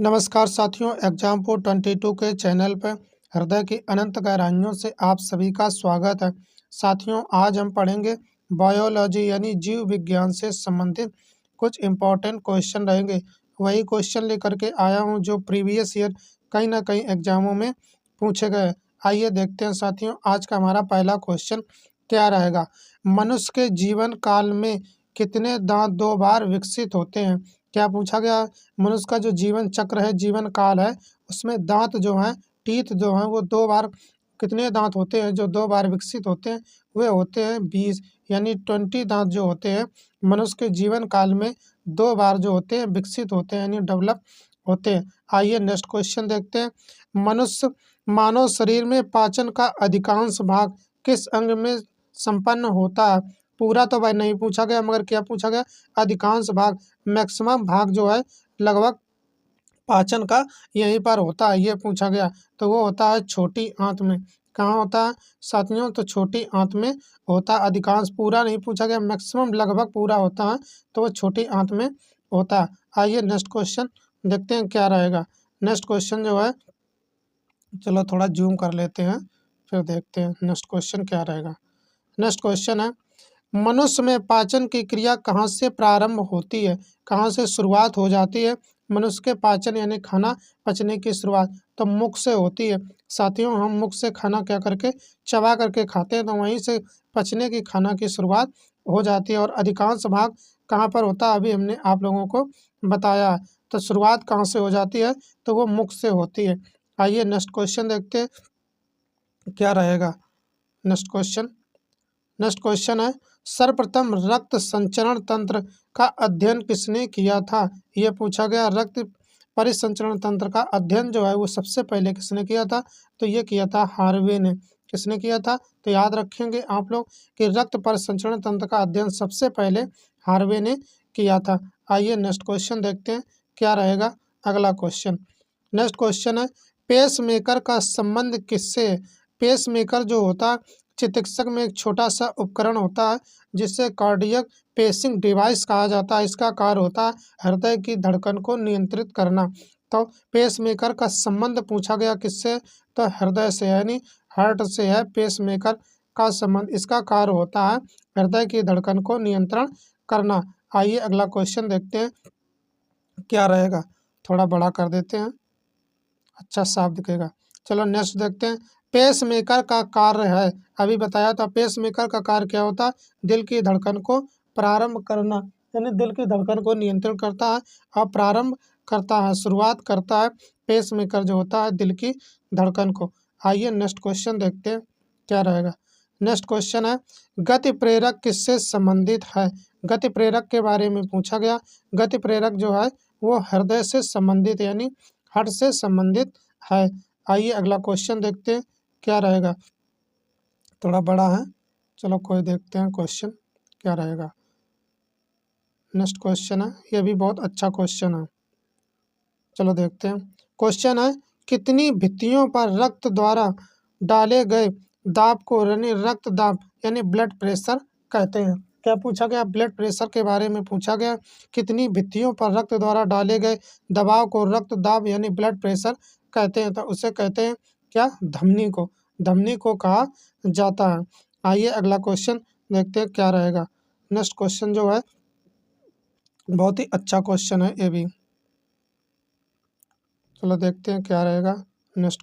नमस्कार साथियों, एग्जामपुर 22 के चैनल पर हृदय की अनंत गहराइयों से आप सभी का स्वागत है। साथियों, आज हम पढ़ेंगे बायोलॉजी यानी जीव विज्ञान से संबंधित कुछ इम्पोर्टेंट क्वेश्चन रहेंगे। वही क्वेश्चन लेकर के आया हूं जो प्रीवियस ईयर कहीं ना कहीं एग्जामों में पूछे गए। आइए देखते हैं साथियों, आज का हमारा पहला क्वेश्चन क्या रहेगा। मनुष्य के जीवन काल में कितने दांत 2 बार विकसित होते हैं? क्या पूछा गया? मनुष्य का जो जीवन चक्र है, जीवन काल है, उसमें दांत जो हैं, टीथ जो हैं, वो 2 बार कितने दांत होते हैं जो 2 बार विकसित होते हैं? वे होते हैं 20, यानी 20 दांत जो होते हैं मनुष्य के जीवन काल में 2 बार जो होते हैं विकसित होते हैं, यानी डेवलप होते हैं। आइए नेक्स्ट क्वेश्चन देखते हैं। मनुष्य मानव शरीर में पाचन का अधिकांश भाग किस अंग में संपन्न होता है? पूरा तो भाई नहीं पूछा गया, मगर क्या पूछा गया? अधिकांश भाग, मैक्सिमम भाग जो है लगभग पाचन का यहीं पर होता है, ये पूछा गया। तो वो होता है छोटी आंत में। कहाँ होता है साथियों? तो छोटी आंत में होता है। अधिकांश पूरा नहीं पूछा गया, मैक्सिमम लगभग पूरा होता है, तो वो छोटी आंत में होता है। आइए नेक्स्ट क्वेश्चन देखते हैं क्या रहेगा। नेक्स्ट क्वेश्चन जो है, चलो थोड़ा जूम कर लेते हैं, फिर देखते हैं नेक्स्ट क्वेश्चन क्या रहेगा। नेक्स्ट क्वेश्चन है, मनुष्य में पाचन की क्रिया कहाँ से प्रारंभ होती है? कहाँ से शुरुआत हो जाती है? मनुष्य के पाचन यानी खाना पचने की शुरुआत तो मुख से होती है। साथियों, हम मुख से खाना क्या करके चबा करके खाते हैं, तो वहीं से पचने की खाना की शुरुआत हो जाती है। और अधिकांश भाग कहाँ पर होता है, अभी हमने आप लोगों को बताया है। तो शुरुआत कहाँ से हो जाती है? तो वो मुख से होती है। आइए नेक्स्ट क्वेश्चन देखते हैं क्या रहेगा। नेक्स्ट क्वेश्चन है, सर्वप्रथम रक्त संचरण तंत्र का अध्ययन किसने किया था? ये पूछा गया। रक्त परिसंचरण तंत्र का अध्ययन जो है वो सबसे पहले किसने किया था? तो ये किया था हार्वे ने। किसने किया था? तो याद रखेंगे आप लोग कि रक्त परिसंचरण तंत्र का अध्ययन सबसे पहले हार्वे ने किया था। आइए नेक्स्ट क्वेश्चन देखते हैं क्या रहेगा अगला क्वेश्चन। नेक्स्ट क्वेश्चन है, पेस मेकर का संबंध किससे है? पेस मेकर जो होता है चिकित्सक में एक छोटा सा उपकरण होता है जिसे कार्डियक पेसिंग डिवाइस कहा जाता है। इसका कार्य होता है हृदय की धड़कन को नियंत्रित करना। तो पेस मेकर का संबंध पूछा गया किससे? तो हृदय से, यानी हार्ट से है पेस मेकर का संबंध। इसका कार्य होता है हृदय की धड़कन को नियंत्रण करना। आइए अगला क्वेश्चन देखते हैं क्या रहेगा। थोड़ा बड़ा कर देते हैं, अच्छा साफ दिखेगा। चलो नेक्स्ट देखते हैं। पेस मेकर का कार्य है, अभी बताया था पेस मेकर का कार्य क्या होता है? दिल की धड़कन को प्रारंभ करना, यानी दिल की धड़कन को नियंत्रण करता है और प्रारंभ करता है, शुरुआत करता है पेस मेकर जो होता है दिल की धड़कन को। आइए नेक्स्ट क्वेश्चन देखते हैं क्या रहेगा। नेक्स्ट क्वेश्चन है, गति प्रेरक किससे संबंधित है? गति प्रेरक के बारे में पूछा गया। गति प्रेरक जो है वो हृदय से संबंधित, यानी हार्ट से संबंधित है। आइए अगला क्वेश्चन देखते हैं क्या रहेगा। थोड़ा बड़ा है, चलो कोई देखते हैं क्वेश्चन क्या रहेगा। नेक्स्ट क्वेश्चन है, ये भी बहुत अच्छा क्वेश्चन है, चलो देखते हैं। क्वेश्चन है, कितनी भित्तियों पर रक्त द्वारा डाले गए दाब को यानी रक्त दाब यानी ब्लड प्रेशर कहते हैं? क्या पूछा गया? ब्लड प्रेशर के बारे में पूछा गया। कितनी भित्तियों पर रक्त द्वारा डाले गए दबाव को रक्त दाब यानी ब्लड प्रेशर कहते हैं? तो उसे कहते हैं क्या? धमनी को। धमनी को कहा जाता है। आइए अगला क्वेश्चन देखते हैं क्या रहेगा। नेक्स्ट क्वेश्चन जो है बहुत ही अच्छा क्वेश्चन है ये भी, चलो देखते हैं क्या रहेगा। नेक्स्ट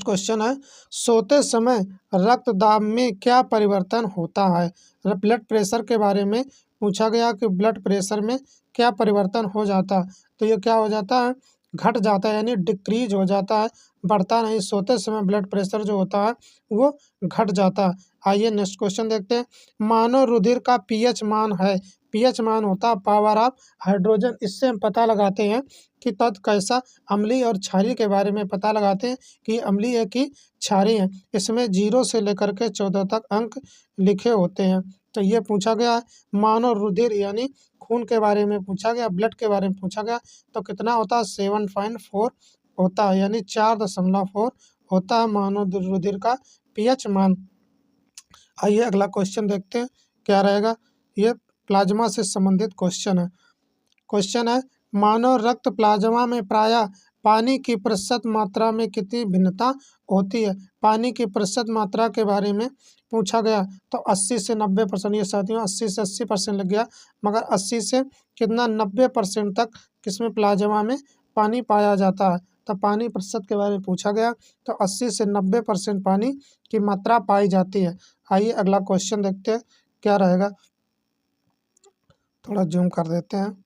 क्वेश्चन है, सोते समय रक्त दाब में क्या परिवर्तन होता है? ब्लड प्रेशर के बारे में पूछा गया कि ब्लड प्रेशर में क्या परिवर्तन हो जाता है? तो ये क्या हो जाता है? घट जाता है, यानी डिक्रीज हो जाता है, बढ़ता नहीं। सोते समय ब्लड प्रेशर जो होता है वो घट जाता है। आइए नेक्स्ट क्वेश्चन देखते हैं। मानव रुधिर का पीएच मान है, पीएच मान होता है पावर ऑफ हाइड्रोजन। इससे हम पता लगाते हैं कि तत्व कैसा अम्लीय और क्षारीय के बारे में पता लगाते हैं कि अम्लीय है कि क्षारीय है। इसमें 0 से लेकर के 14 तक अंक लिखे होते हैं। तो ये पूछा गया है। मानव रुधिर यानी खून के बारे में पूछा गया, ब्लड के बारे में पूछा गया, तो कितना होता है? 7.4 होता है, यानी 4.4 होता है मानव रुधिर का पीएच मान। आइए अगला क्वेश्चन देखते हैं क्या रहेगा। ये प्लाज्मा से संबंधित क्वेश्चन है। क्वेश्चन है, मानव रक्त प्लाज्मा में प्रायः पानी की प्रतिशत मात्रा में कितनी भिन्नता होती है? पानी की प्रतिशत मात्रा के बारे में पूछा गया, तो 80 से 90%। ये साथियों 80 से 80% लग गया, मगर 80 से कितना 90% तक किसमें प्लाज्मा में पानी पाया जाता है। तो पानी प्रतिशत के बारे में पूछा गया, तो 80 से 90% पानी की मात्रा पाई जाती है। आइए अगला क्वेश्चन देखते हैं क्या रहेगा। थोड़ा जूम कर देते हैं,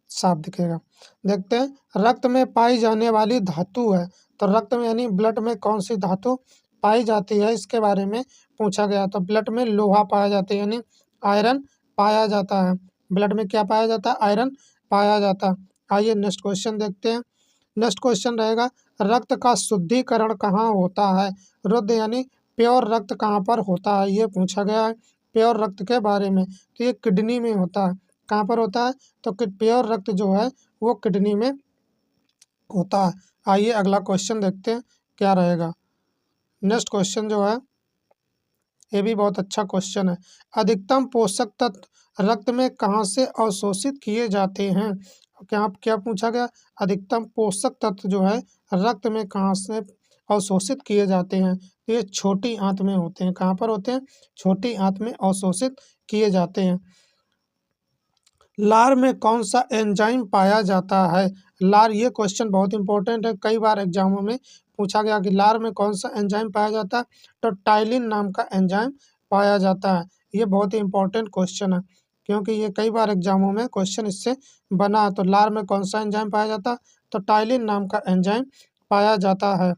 साफ दिखेगा। देखते हैं रक्त में पाई जाने वाली धातु है, तो रक्त में यानी ब्लड में कौन सी धातु पाई जाती है इसके बारे में पूछा गया। तो ब्लड में लोहा पाया जाता है यानी आयरन पाया जाता है। ब्लड में क्या पाया जाता है? आयरन पाया जाता है। आइए नेक्स्ट क्वेश्चन देखते हैं। नेक्स्ट क्वेश्चन रहेगा रक्त का शुद्धिकरण कहाँ होता है? शुद्ध यानी प्योर रक्त कहाँ पर होता है, ये पूछा गया है प्योर रक्त के बारे में। तो ये किडनी में होता है। कहाँ पर होता है? तो प्योर रक्त जो है वो किडनी में होता है। आइए अगला क्वेश्चन देखते हैं क्या रहेगा। नेक्स्ट क्वेश्चन जो है ये भी बहुत अच्छा क्वेश्चन है। अधिकतम पोषक तत्व रक्त में कहाँ से अवशोषित किए जाते हैं? क्या पूछा गया? अधिकतम पोषक तत्व जो है रक्त में कहाँ से अवशोषित किए जाते हैं? तो ये छोटी आंत में होते हैं। कहाँ पर होते हैं? छोटी आंत में अवशोषित किए जाते हैं। लार में कौन सा एंजाइम पाया जाता है? लार, ये क्वेश्चन बहुत इंपॉर्टेंट है, कई बार एग्जामों में पूछा गया कि लार में कौन सा एंजाइम पाया जाता है, तो टाइलिन नाम का एंजाइम पाया जाता है। ये बहुत ही इंपॉर्टेंट क्वेश्चन है, क्योंकि ये कई बार एग्जामों में क्वेश्चन इससे बना है। तो लार में कौन सा एंजाइम पाया जाता है? तो टाइलिन नाम का एंजाइम पाया जाता है।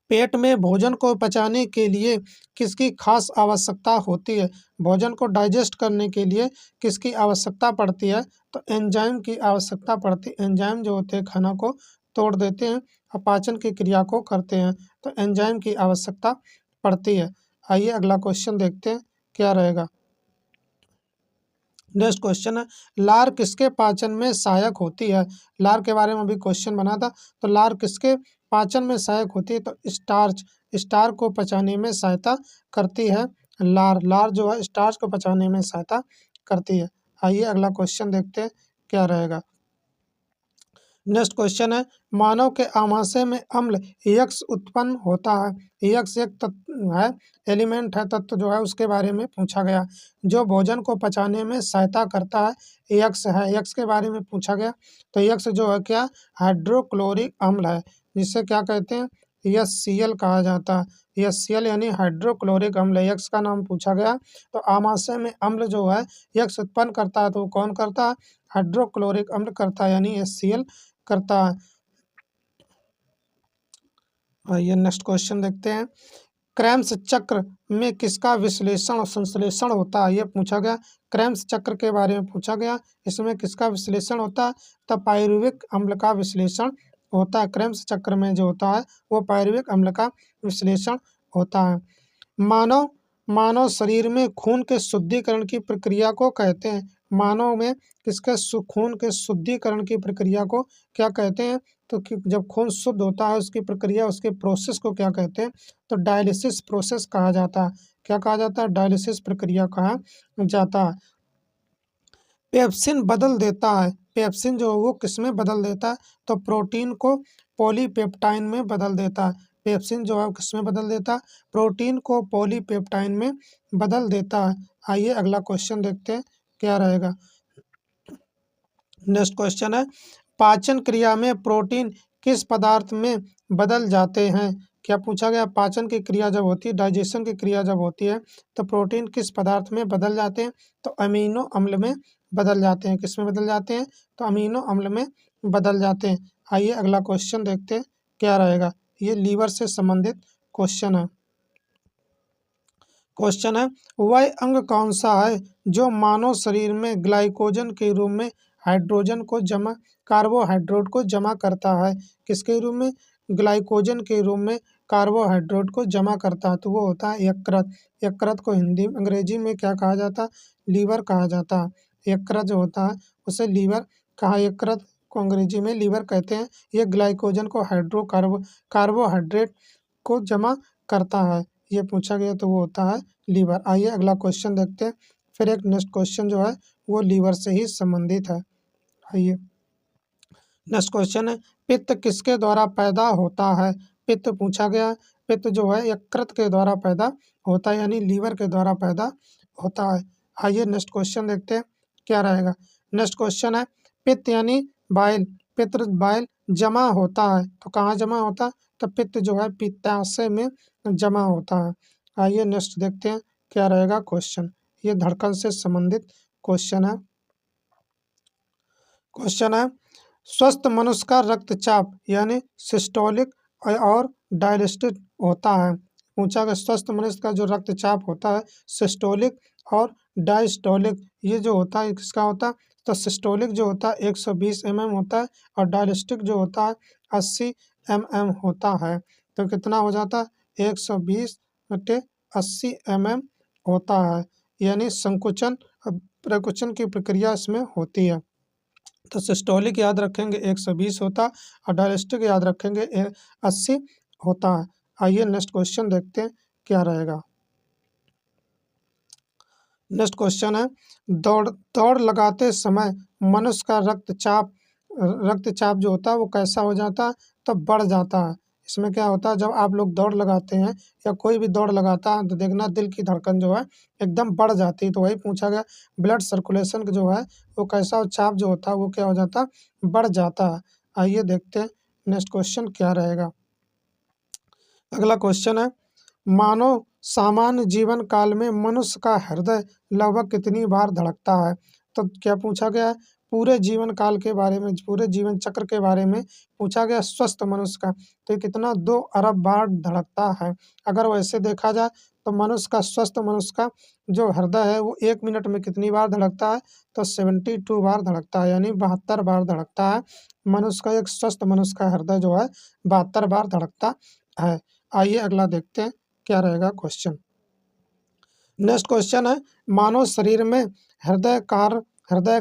पेट में भोजन को पचाने के लिए किसकी खास आवश्यकता होती है? भोजन को डाइजेस्ट करने के लिए किसकी आवश्यकता पड़ती है? तो एंजाइम की आवश्यकता पड़ती है। एंजाइम जो होते हैं खाना को तोड़ देते हैं और पाचन की क्रिया को करते हैं, तो एंजाइम की आवश्यकता पड़ती है। आइए अगला क्वेश्चन देखते हैं क्या रहेगा। नेक्स्ट क्वेश्चन है लार किसके पाचन में सहायक होती है? लार के बारे में अभी क्वेश्चन बना था, तो लार किसके पाचन में सहायक होती है? तो स्टार्च को पचाने में सहायता करती है। लार जो है स्टार्च को पचाने में सहायता करती है। आइए अगला क्वेश्चन देखते हैं क्या रहेगा। नेक्स्ट क्वेश्चन है मानव के आमाशय में अम्ल यक्स उत्पन्न होता है। यक्स एक तत्व है, एलिमेंट है, तत्व जो है उसके बारे में पूछा गया। जो भोजन को पचाने में सहायता करता है यक्स है। यक्स के बारे में पूछा गया, तो यक्स जो है क्या? हाइड्रोक्लोरिक अम्ल है, जिसे क्या कहते हैं? HCl कहा जाता है। HCl यानी हाइड्रोक्लोरिक अम्ल। यक्स का नाम पूछा गया, तो आमाशय में अम्ल जो है यक्स उत्पन्न करता है, तो वो कौन करता है? हाइड्रोक्लोरिक अम्ल करता है, यानी HCl करता है। आइए नेक्स्ट क्वेश्चन देखते हैं। क्रैम्स चक्र में किसका विश्लेषण और संश्लेषण होता है? ये पूछा गया। क्रैम्स चक्र के बारे में पूछा गया, इसमें किसका विश्लेषण होता है? तो पायरुविक अम्ल का विश्लेषण होता है। क्रैम्स चक्र में जो होता है वो पायरुविक अम्ल का विश्लेषण होता है। मानव मानव शरीर में खून के शुद्धिकरण की प्रक्रिया को कहते हैं। मानव में किसके खून के शुद्धिकरण की प्रक्रिया को क्या कहते हैं? तो जब खून शुद्ध होता है उसकी प्रक्रिया, उसके प्रोसेस को क्या कहते हैं? तो डायलिसिस प्रोसेस कहा जाता है। क्या कहा जाता है? डायलिसिस प्रक्रिया कहा जाता है। पेप्सिन बदल देता है। पेप्सिन जो है वो किस में बदल देता है? तो प्रोटीन को पॉलीपेप्टाइन में बदल देता है। पेप्सिन जो है किस में बदल देता है? प्रोटीन को पॉलीपेप्टाइन में बदल देता है। आइए अगला क्वेश्चन देखते हैं क्या रहेगा। नेक्स्ट क्वेश्चन है पाचन क्रिया में प्रोटीन किस पदार्थ में बदल जाते हैं? क्या पूछा गया? पाचन की क्रिया जब होती है, डाइजेशन की क्रिया जब होती है, तो प्रोटीन किस पदार्थ में बदल जाते हैं? तो अमीनो अम्ल में बदल जाते हैं। किस में बदल जाते हैं? तो अमीनो अम्ल में बदल जाते हैं। आइए अगला क्वेश्चन देखते हैं क्या रहेगा। ये लीवर से संबंधित क्वेश्चन है। क्वेश्चन है वह अंग कौन सा है जो मानव शरीर में ग्लाइकोजन के रूप में कार्बोहाइड्रेट को जमा करता है? किसके रूप में? ग्लाइकोजन के रूप में कार्बोहाइड्रेट को जमा करता है, तो वो होता है यकृत। यकृत को अंग्रेजी में क्या कहा जाता है? लीवर कहा जाता है। यकृत जो होता है उसे लीवर यकृत को अंग्रेजी में लीवर कहते हैं। ये ग्लाइकोजन को कार्बोहाइड्रेट को जमा करता है। ये पूछा गया तो वो होता है लीवर। आइए अगला क्वेश्चन देखते हैं। फिर एक नेक्स्ट क्वेश्चन जो है वो लीवर से ही संबंधित है। आइए नेक्स्ट क्वेश्चन है, पित्त किसके द्वारा पैदा होता है? पित्त पूछा गया। पित्त जो है यकृत के द्वारा पैदा होता है, यानी लीवर के द्वारा पैदा होता है। आइए नेक्स्ट क्वेश्चन देखते हैं क्या रहेगा। नेक्स्ट क्वेश्चन है, पित्त यानी बाइल, पित्त बाइल जमा होता है तो कहाँ जमा होता है? तो पित्त जो है पित्ताशय में जमा होता है। आइए नेक्स्ट देखते हैं क्या रहेगा क्वेश्चन। ये धड़कन से संबंधित क्वेश्चन है। क्वेश्चन है, स्वस्थ मनुष्य का रक्तचाप यानी सिस्टोलिक और डायलिस्टिक होता है। पूछा गया स्वस्थ मनुष्य का जो रक्तचाप होता है सिस्टोलिक और डायस्टोलिक, ये जो होता है किसका होता है? तो सिस्टोलिक जो होता है 120 mm होता है और डायलिस्टिक जो होता है 80 mm होता है। तो कितना हो जाता है? 120 बटे 80 mm होता है, यानी संकुचन प्रकुचन की प्रक्रिया इसमें होती है। तो सिस्टोलिक याद रखेंगे 120 होता और डायलिस्टिक याद रखेंगे 80 होता है। आइए नेक्स्ट क्वेश्चन देखते हैं क्या रहेगा। नेक्स्ट क्वेश्चन है, दौड़ दौड़ लगाते समय मनुष्य का रक्तचाप जो होता है वो कैसा हो जाता है? तो बढ़ जाता है। इसमें क्या होता है, जब आप लोग दौड़ लगाते हैं या कोई भी दौड़ लगाता है तो देखना दिल की धड़कन जो है एकदम बढ़ जाती है। तो वही पूछा गया ब्लड सर्कुलेशन जो है वो कैसा हो, चाप जो होता है वो क्या हो जाता है? बढ़ जाता है। आइए देखते हैं नेक्स्ट क्वेश्चन क्या रहेगा। अगला क्वेश्चन है, मानव सामान्य जीवन काल में मनुष्य का हृदय लगभग कितनी बार धड़कता है? तो क्या पूछा गया है? पूरे जीवन काल के बारे में, पूरे जीवन चक्र के बारे में पूछा गया स्वस्थ मनुष्य का। तो ये कितना 2 अरब बार धड़कता है। अगर वैसे देखा जाए तो मनुष्य का, स्वस्थ मनुष्य का जो हृदय है वो 1 मिनट में कितनी बार धड़कता है? तो 72 बार धड़कता है, यानी 72 बार धड़कता है। मनुष्य का, एक स्वस्थ मनुष्य का हृदय जो है 72 बार धड़कता है। आइए अगला देखते हैं क्या रहेगा क्वेश्चन। नेक्स्ट क्वेश्चन है, मानव शरीर में हृदय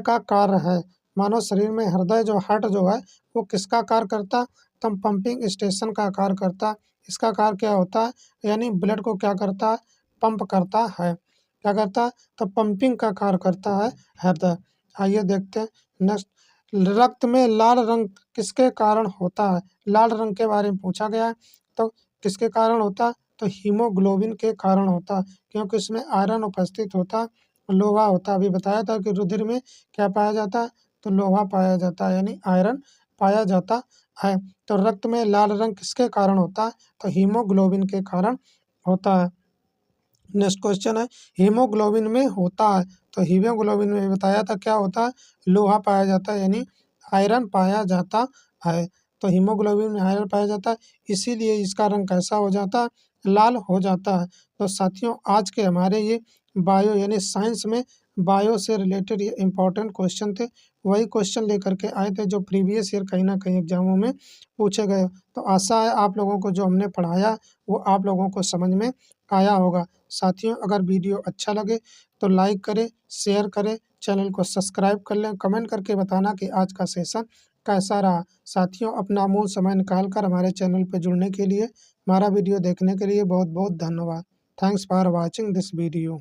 का कार्य है। मानव शरीर में हृदय जो हार्ट जो है वो किसका कार्य करता? तो पंपिंग स्टेशन का कार्य करता। इसका कार्य क्या होता है? यानी ब्लड को क्या करता है? पंप करता है। क्या करता है? तो पंपिंग का कार्य करता है हृदय। आइए देखते हैं नेक्स्ट, रक्त में लाल रंग किसके कारण होता है? लाल रंग के बारे में पूछा गया है। तो किसके कारण होता है? तो हीमोग्लोबिन के कारण होता है, क्योंकि इसमें आयरन उपस्थित होता, लोहा होता। अभी बताया था कि रुधिर में क्या पाया जाता है? तो लोहा पाया जाता है, यानी आयरन पाया जाता है। तो रक्त में लाल रंग किसके कारण होता है? तो हीमोग्लोबिन के कारण होता है। नेक्स्ट क्वेश्चन है, हीमोग्लोबिन में होता है तो हीमोग्लोबिन में बताया था क्या होता है? लोहा पाया जाता है, यानी आयरन पाया जाता है। तो हीमोग्लोबिन में आयरन पाया जाता है, इसीलिए इसका रंग कैसा हो जाता है? लाल हो जाता है। तो साथियों आज के हमारे ये बायो यानी साइंस में बायो से रिलेटेड ये इंपॉर्टेंट क्वेश्चन थे। वही क्वेश्चन लेकर के आए थे जो प्रीवियस ईयर कहीं ना कहीं एग्जामों में पूछे गए। तो आशा है आप लोगों को जो हमने पढ़ाया वो आप लोगों को समझ में आया होगा। साथियों अगर वीडियो अच्छा लगे तो लाइक करें, शेयर करें, चैनल को सब्सक्राइब कर लें, कमेंट करके बताना कि आज का सेशन कैसा रहा। साथियों अपना अमूल्य समय निकाल कर हमारे चैनल पर जुड़ने के लिए, हमारा वीडियो देखने के लिए बहुत बहुत धन्यवाद। Thanks for watching this video.